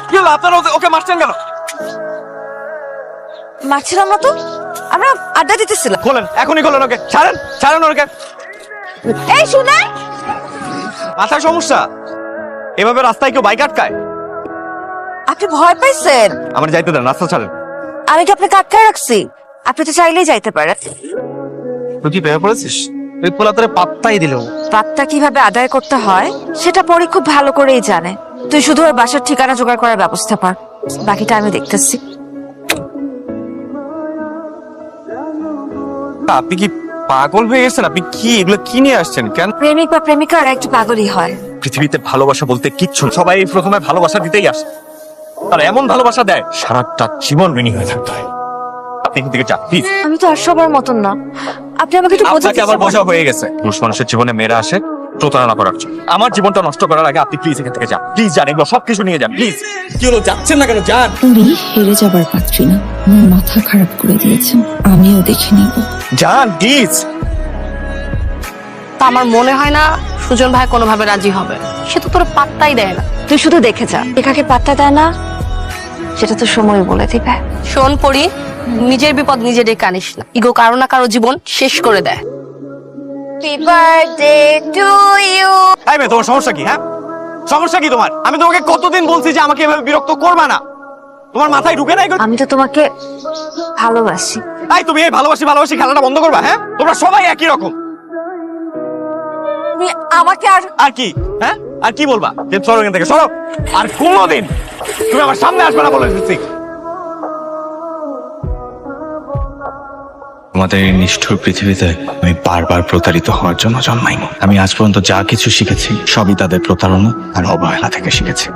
কি হলো আপনারা ওকে মারছেন কেন? মারছিলাম না তো, আমরা আড্ডা দিতেছিলাম। খোলেন, এখনই খোলেন ওকে। ছাড়েন ওকে। এই শুনে, মাথার সমস্যা? এভাবে রাস্তায় কেউ বাইক আটকায়? আপনি ভয় পাইছেন? আমার যাইতে দেন, রাস্তা ছাড়েন। আমি কি আপনাকে আটকায় রাখছি? আপনি তো চাইলেই যাইতে পারেন। তুই কি ভেবে পড়েছিস? তুই পোলা তোরে পাত্তাই দিল। পাত্তা কিভাবে আদায় করতে হয় সেটা পরে খুব ভালো করেই জানে। তুই শুধু ওর বাসার ঠিকানা জোগাড় করার ব্যবস্থা কর, বাকিটা আমি দেখতেছি। আপনি কি পাগল হয়ে গেছেন? আপনি কি এগুলো কি নিয়ে আসছেন? কেন? প্রেমিক বা প্রেমিকা আর একটু পাগলই হয়। পৃথিবীতে ভালোবাসা বলতে কিচ্ছু না। সবাই প্রথমে ভালোবাসা দিতেই আসে, তারা এমন ভালোবাসা দেয় সারাটা জীবন ঋণী হয়ে থাকতে হয়। আপনি এখান থেকে যান প্লিজ। আমি তো আর সবার মতন না, আপনি আমাকে একটু বোঝাতে। আপনাকে আবার বোঝা হয়ে গেছে। পুরুষ মানুষের জীবনে মেয়েরা আসে প্রতারণা করার জন্য। আমার জীবনটা নষ্ট করার আগে আপনি প্লিজ এখান থেকে যান। প্লিজ যান, এগুলো সবকিছু নিয়ে যান প্লিজ। কি হলো, যাচ্ছেন না কেন? যান। উনি হেরে যাবার পাত্রী না, আমার মাথা খারাপ করে দিয়েছেন, আমিও দেখে নিব। যান প্লিজ। তা আমার মনে হয় না সুজন ভাই কোনোভাবে রাজি হবে। সে তো তোর পাত্তাই দেয় না। তুই শুধু দেখে যা, একাকে পাত্তা দেয় না সেটা তো সময় বলে দিবে। শোন পড়ি, নিজের বিপদ নিজে ডেকে আনিস না। ইগো কারো না কারো জীবন শেষ করে দেয়। Happy birthday to you. এই মেয়ে, তোমার সমস্যা কি? হ্যাঁ, সমস্যা কি তোমার? আমি তোমাকে কতদিন বলছি যে আমাকে এভাবে বিরক্ত করবে না। তোমার মাথায় ঢুকে নাই? আমি তো তোমাকে ভালোবাসি। তাই তুমি এই ভালোবাসি খেলাটা বন্ধ করবা? হ্যাঁ, তোমরা সবাই একই রকম। তুমি আমাকে আর কি? হ্যাঁ, আর কি বলবা? যে সরো এখান থেকে, সরো। আর কোনোদিন তুমি আমার সামনে আসবে না বলে দিচ্ছি। তোমাদের এই নিষ্ঠুর পৃথিবীতে আমি বারবার প্রতারিত হওয়ার জন্য জন্মাইনি। আমি আজ পর্যন্ত যা কিছু শিখেছি সবই তাদের প্রতারণা আর অবহেলা থেকে শিখেছি।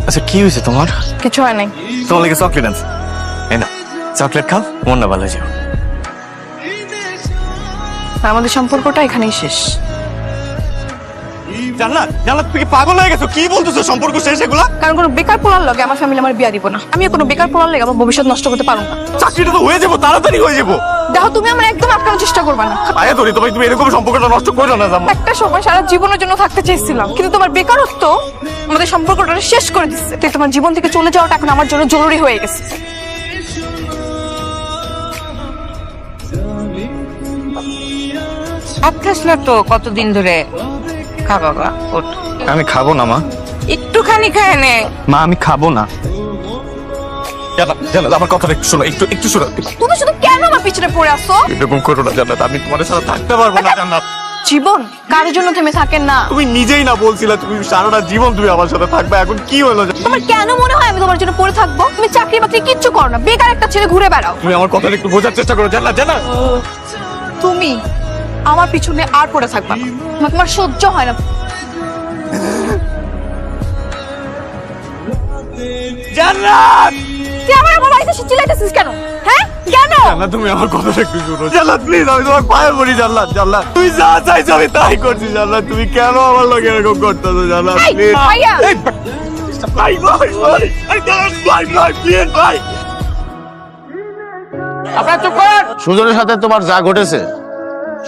আচ্ছা, কি হয়েছে তোমার? কিছু হয় নাই। তোমার লেগে চকলেট আনছি, এই না, চকলেট খাও, মন না ভালো যাও। আমাদের সম্পর্কটা এখানেই শেষ। জান্নাত, তুমি কি পাগল হয়ে গেছো? কি বলতেছো সম্পর্ক শেষ? এগুলা কারণ কোনো বেকার পোলার লগে আমার ফ্যামিলি আমার বিয়া দিব না। আমি কোনো বেকার পোলার লগে আমার ভবিষ্যৎ নষ্ট করতে পারবো না। চাকরিটা তো হয়ে যাবো, তাড়াতাড়ি হয়ে যাবো। দেখো, তুমি আমার একদম আটকানোর চেষ্টা করবে না। আয়া ধরি, তুমি এরকম সম্পর্কটা নষ্ট করো না জান্নাত। একটা সময় সারা জীবনের জন্য থাকতে চেয়েছিলাম, কিন্তু তোমার বেকারত্ব আমাদের সম্পর্কটা শেষ করে দিচ্ছে। তাই তোমার জীবন থেকে চলে যাওয়াটা এখন আমার জন্য জরুরি হয়ে গেছে। খাস না তো কতদিন ধরে। খা বাবা, ওঠ। আমি খাবো না মা। একটুখানি খায় নে। মা, আমি খাবো না। জান্নাত, আমার কথাটা একটু শোনো, একটু শোনো। তুমি শুধু কেন আমার পিছনে পড়ে আসো? এরকম করো না জান্নাত, আমি তোমার সাথে থাকতে পারবো না জান্নাত। জীবন কারোর জন্য থেমে থাকেন না। তুমি নিজেই না বলছিলে তুমি সারাটা জীবন তুমি আমার সাথে থাকবে, এখন কি হলো? তোমার কেন মনে হয় আমি তোমার জন্য পড়ে থাকবো? তুমি চাকরি বাকরি কিচ্ছু করো না, বেকার একটা ছেলে ঘুরে বেড়াও। তুমি আমার কথাটা একটু বোঝার চেষ্টা করো জান্নাত। তুমি আমার পিছনে আর পড়ে থাকবা না, আমার তোমার সহ্য হয় না। জান্নাত, তুই আমার বাড়িতে এসে চিল্লাইতেছিস কেন? হ্যাঁ, কেন? জান্নাত, তুমি আমার কথাটা একটু শোনো জান্নাত, প্লিজ। আমি তোমার পায়ে পড়ি জান্নাত। তুই যা চাইছো আমি তাই করছি জান্নাত। তুমি কেন আমার লোকে এরকম করতেছো জান্নাত? এই, প্লিজ ভাইয়া। ভাই, প্লিজ ভাই। আপনার চুপ কর। সুজনের সাথে তোমার যা ঘটেছে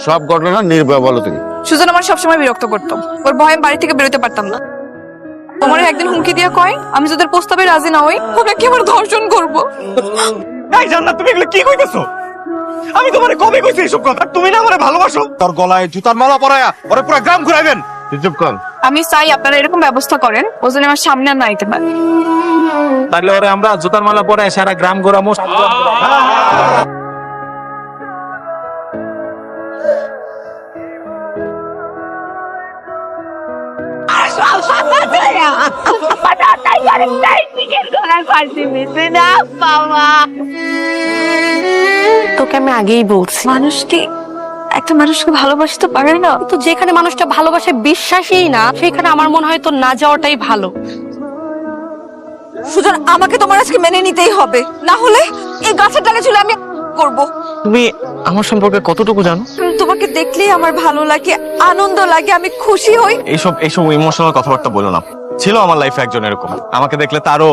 সব ঘটনা নির্ভয় বলো তুমি। সুজন আমার সবসময় বিরক্ত করতো, ওর ভয়ে আমি বাড়ি থেকে বেরোতে পারতাম না। তোমার একদিন হুমকি দিয়ে কয় আমি যদি প্রস্তাবে রাজি না হই ওকে কি আমার ধর্ষণ করবো। এই জান্নাত, তুমি এগুলো কি কইতেছো? আমি তোমারে কবে কইছি এইসব কথা? তুমি না আমারে ভালোবাসো? তোর গলায় জুতার মালা পরায়া ওরে পুরো গ্রাম ঘুরাইবেন। তুই চুপ কর। আমি চাই আপনারা এরকম ব্যবস্থা করেন ও যেন আমার সামনে আর না আইতে পারে। তাহলে ওরে আমরা জুতার মালা পরে সারা গ্রাম ঘোরামো। তোকে আমি আগেই বলছি, মানুষ কি একটা মানুষকে ভালোবাসতে পারে না? তো যেখানে মানুষটা ভালোবাসে বিশ্বাসই না, সেখানে আমার মনে হয় তো না যাওয়াটাই ভালো। সুজন, আমাকে তোমার আজকে মেনে নিতেই হবে, না হলে এই গাছের ডালে ঝুলে আমি করব। তুমি আমার সম্পর্কে কতটুকু জানো? তোমাকে দেখলেই আমার ভালো লাগে, আনন্দ লাগে, আমি খুশি হই। এইসব ইমোশনাল কথাবার্তা বলো না। ছিল আমার লাইফে একজন এরকম, আমাকে দেখলে তারও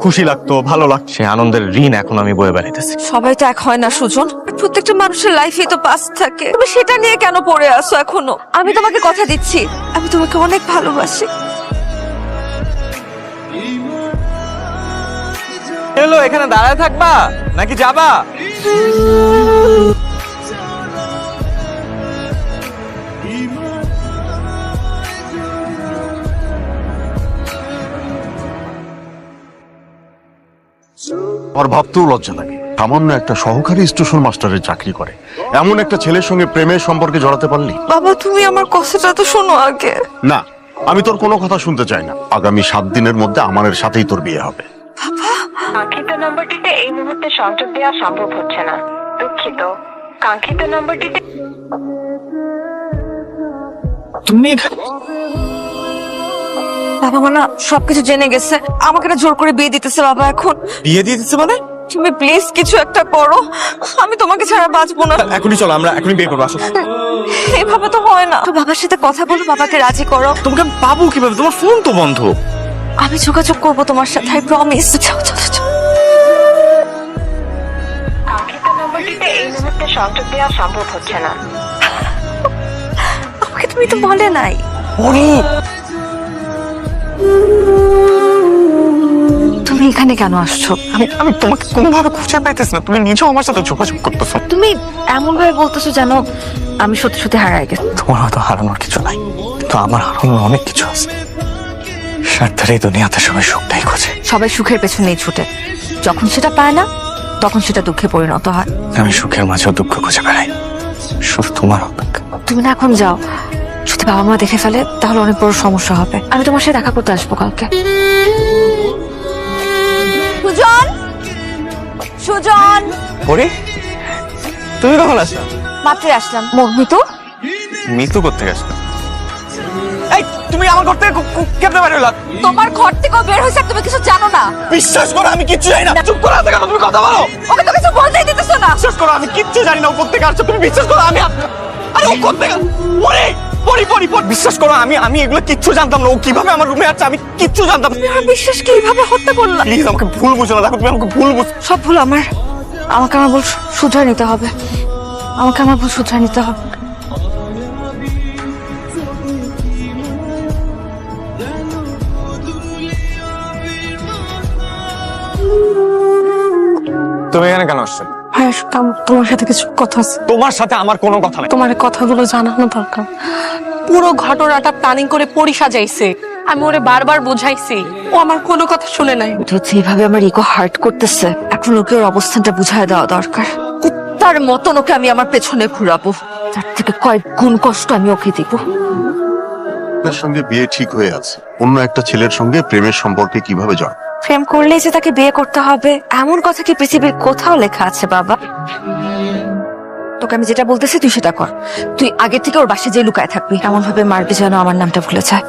খুশি লাগতো, ভালো লাগতো, সেই আনন্দের ঋণ এখন আমি বয়ে বেড়াইতেছি। সবাই তো এক হয় না সুজন, প্রত্যেকটা মানুষের লাইফে তো পাস্ট থাকে, তুমি সেটা নিয়ে কেন পড়ে আসো এখনো? আমি তোমাকে কথা দিচ্ছি, আমি তোমাকে অনেক ভালোবাসি। হ্যালো, এখানে দাঁড়ায় থাকবা নাকি যাবা? আমার ভাবতেও লজ্জা লাগে, সামান্য একটা সহকারী স্টেশন মাস্টারের চাকরি করে এমন একটা ছেলের সঙ্গে প্রেমের সম্পর্কে জড়াতে পারলি। বাবা তুমি আমার কথাটা তো শোনো আগে। না, আমি তোর কোনো কথা শুনতে চাই না। আগামী 7 দিনের মধ্যে আমানের সাথেই তোর বিয়ে হবে। কাঙ্ক্ষিত নম্বরটিতে এই মুহূর্তে সংযোগ দেওয়া সম্ভব হচ্ছে না, দুঃখিত। কাঙ্ক্ষিত নম্বরটিতে তুমি এখানে? বাবা মা না সবকিছু জেনে গেছে, আমাকে না জোর করে বিয়ে দিতেছে বাবা এখন। বিয়ে দিয়ে দিচ্ছে মানে? তুমি প্লিজ কিছু একটা করো, আমি তোমাকে ছাড়া বাঁচবো না। এখনই চলো, আমরা এখনই বিয়ে করবো, আসো। এভাবে তো হয় না, তো বাবার সাথে কথা বলো, বাবাকে রাজি করো। তোমাকে আমি পাবো কিভাবে? তোমার ফোন তো বন্ধ। আমি যোগাযোগ করবো তোমার সাথে, আই প্রমিস। যাও যাও যাও। কাঙ্ক্ষিত নম্বরটিতে এই মুহূর্তে সংযোগ দেওয়া সম্ভব হচ্ছে না। আমাকে তুমি তো বলে নাই। তুমি এখানে কেন আসছো? আমি তোমাকে কোনোভাবে খুঁজে পাইতেছি না, তুমি নিজেও আমার সাথে যোগাযোগ করতেছো। তুমি এমন ভাবে বলতেছো যেন আমি সত্যি সত্যি হারাই গেছি। তোমার হয়তো হারানোর কিছু নাই, কিন্তু আমার হারানোর অনেক কিছু আছে। স্বার্থের এই দুনিয়াতে সবাই সুখটাই খোঁজে। সবাই সুখের পেছনেই ছুটে, যখন সেটা পায় না তখন সেটা দুঃখে পরিণত হয়। আমি সুখের মাঝেও দুঃখ খুঁজে বেড়াই, শুধু তোমার অপেক্ষা। তুমি না এখন যাও, যদি বাবা মা দেখে ফেলে তাহলে অনেক বড় সমস্যা হবে। আমি তোমার সাথে দেখা করতে আসবো কালকে। সুজন, সুজন, ওরে তুমি কখন আসলা? মাত্রই আসলাম। মিতু, মৃত্যু করতে গেছো? এই তুমি আমার ঘর থেকে কেমনে বের হইলা? তোমার ঘর থেকেও বের হয়েছে, তুমি কিছু জানো না। বিশ্বাস করো আমি কিচ্ছু জানি না। চুপ করো, কেন তুমি কথা বলো? ওকে তো কিছু বলতেই দিতেছো না। বিশ্বাস করো আমি কিচ্ছু জানি না। ও কোত্থেকে আসছে তুমি বিশ্বাস করো। আরে ও কোত্থেকে? পরি পরি পরি পরি বিশ্বাস করো, আমি এগুলো কিচ্ছু জানতাম না। ও কিভাবে আমার রুমে আসছে আমি কিচ্ছু জানতাম না। আমার বিশ্বাস কি এইভাবে হতে বললা? প্লিজ আমাকে ভুল বুঝো না, দেখো তুমি আমাকে ভুল বুঝ। সব ভুল আমার, আমাকে আমার ভুল শুধরে নিতে হবে, আমাকে আমার ভুল শুধরে নিতে হবে। তুমি এখানে কেন আসছো? ভাই তোমার সাথে কিছু কথা আছে। তোমার সাথে আমার কোনো কথা নাই। তোমার কথাগুলো জানানো দরকার। পুরো ঘটনাটা প্ল্যানিং করে পরি সাজাইছে, আমি ওরে বারবার বুঝাইছি, ও আমার কোনো কথা শুনে নাই। তো যেভাবে আমার ইগো হার্ট করতেছে, এখন ওকে ওর অবস্থানটা বুঝায় দেওয়া দরকার। কুত্তার মতন ওকে আমি আমার পেছনে ঘুরাবো, তার থেকে কয়েক গুণ কষ্ট আমি ওকে দিব। আপনার সঙ্গে বিয়ে ঠিক হয়ে আছে, অন্য একটা ছেলের সঙ্গে প্রেমের সম্পর্কে কিভাবে জড়? প্রেম করলেই যে তাকে বিয়ে করতে হবে এমন কথা কি পৃথিবীর কোথাও লেখা আছে বাবা? তোকে আমি যেটা বলতেছি তুই সেটা কর। তুই আগে থেকে ওর বাসায় যে লুকায় থাকবি, এমন ভাবে মারবি যেন আমার নামটা ভুলে যায়।